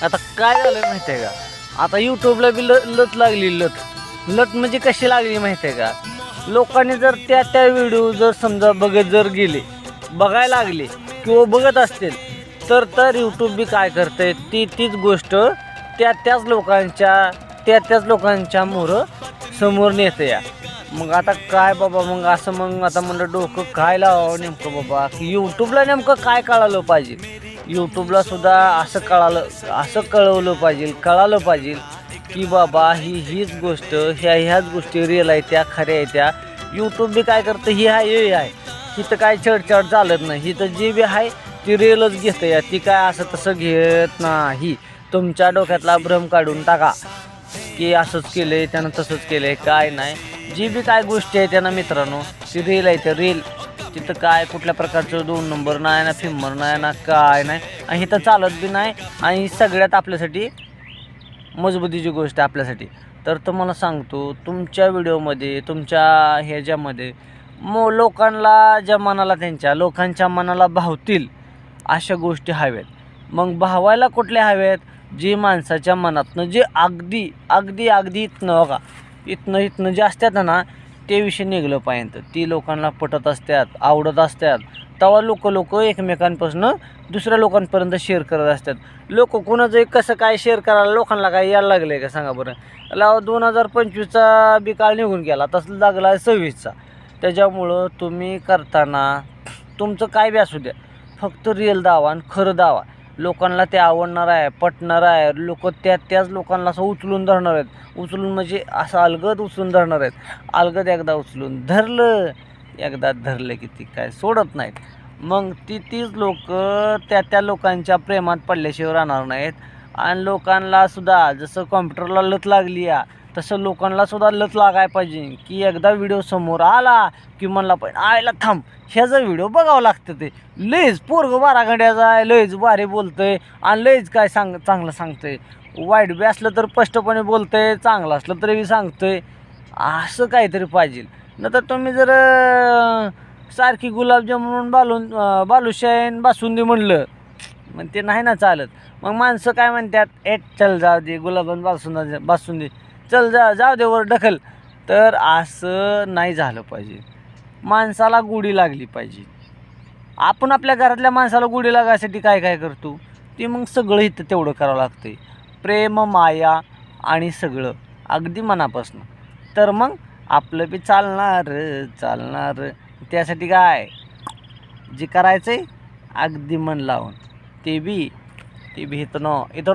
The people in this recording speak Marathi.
आता काय झालं माहिती आहे का, आता यूट्यूबला बी लत लागली. लत म्हणजे कशी लागली माहिती आहे का, लोकांनी जर त्या व्हिडिओ जर समजा बघायला लागले किंवा बघत असतील तर यूट्यूब बी काय करतंय, तीच गोष्ट त्याच लोकांच्या मोहर समोर नेतं या. मग आता काय बाबा, मग असं मग आता म्हणलं डोकं काय लावावं नेमकं बाबा, की यूट्यूबला नेमकं काय कळालं पाहिजे. यूट्यूबला सुद्धा असं कळालं पाहिजे की बाबा हीच गोष्ट, ह्याच गोष्टी रिअल आहे, त्या खऱ्या आहे. त्या यूट्यूब बी काय करतं, ही आहे हिथं काय चढ चालत नाही, हिथं जी बी आहे ती रिअलच घेतं या. ती काय असं तसं घेत नाही. तुमच्या डोक्यातला भ्रम काढून टाका की असंच केलंय त्यानं तसंच केलंय, काय नाही. जी बी काय गोष्टी आहे त्यानं मित्रांनो ती रिअल आहे. ते रिअल तिथं काय कुठल्या प्रकारचं 2 नंबर नाही ना, फिल्मर नाही ना, काय नाही. आणि इथं चालत बी नाही. आणि सगळ्यात आपल्यासाठी मजबुतीची गोष्ट आपल्यासाठी. तर तुम्हाला सांगतो, तुमच्या व्हिडिओमध्ये तुमच्या ह्याच्यामध्ये लोकांच्या मनाला भावतील अशा गोष्टी हव्यात. मग भावायला कुठल्या हव्यात, जी माणसाच्या मनातनं जे अगदी इथनं जे असतात ना ते विषय निघलं पाहिजे. ती लोकांना पटत असतात, आवडत असतात. तेव्हा लोक एकमेकांपासून दुसऱ्या लोकांपर्यंत शेअर करत असतात. लोक कोणाचं कसं काय शेअर करायला लोकांना काय यायला लागलं आहे का सांगा बरं. 2025चा बी काळ निघून गेला, तसं लागला 26चा. त्याच्यामुळं तुम्ही करताना तुमचं काय बी असू द्या, फक्त रिअल दावा आणि खरं दावा. लोकांना ते आवडणार आहे, पटणार आहे. लोक त्याच लोकांना असं उचलून धरणार आहेत. उचलून म्हणजे असं अलगद उचलून धरणार आहेत. अलगद एकदा धरलं की ती काय सोडत नाहीत. मग तीच लोक त्या लोकांच्या प्रेमात पडल्याशिवाय राहणार नाहीत. आणि लोकांना सुद्धा जसं कॉम्प्युटरला लत लागली या, तसं लोकांना सुद्धा लत लागायला पाहिजे की एकदा व्हिडिओ समोर आला की म्हणला पाहिजे आयला थांब, ह्याचा व्हिडिओ बघावं लागतं. ते लयच पोरगं 12 घंट्याचा आहे, लयच भारी बोलतंय आणि लयच काय चांगलं सांगतंय. वाईट बी असलं तर स्पष्टपणे बोलतंय, चांगलं असलं तरी बी सांगतंय. असं काहीतरी पाहिजे. नंतर तुम्ही जर सारखी गुलाबजामुन बालुशाहीन बासुंदी म्हणलं, मग ते नाही ना चालत. मग माणसं काय म्हणतात, चल जाऊ दे गुलाबजामुन बासुंदी, चल जाऊ दे वर ढकल. तर असं नाही झालं पाहिजे. माणसाला गोडी लागली पाहिजे. आपण आपल्या घरातल्या माणसाला गोडी लागायसाठी काय करतो, ते मग सगळं इथं तेवढं करावं लागतं. प्रेम, माया आणि सगळं अगदी मनापासून. तर मग आपलं बी चालणार. त्यासाठी काय जे करायचं आहे अगदी मन लावून, ते बी इथं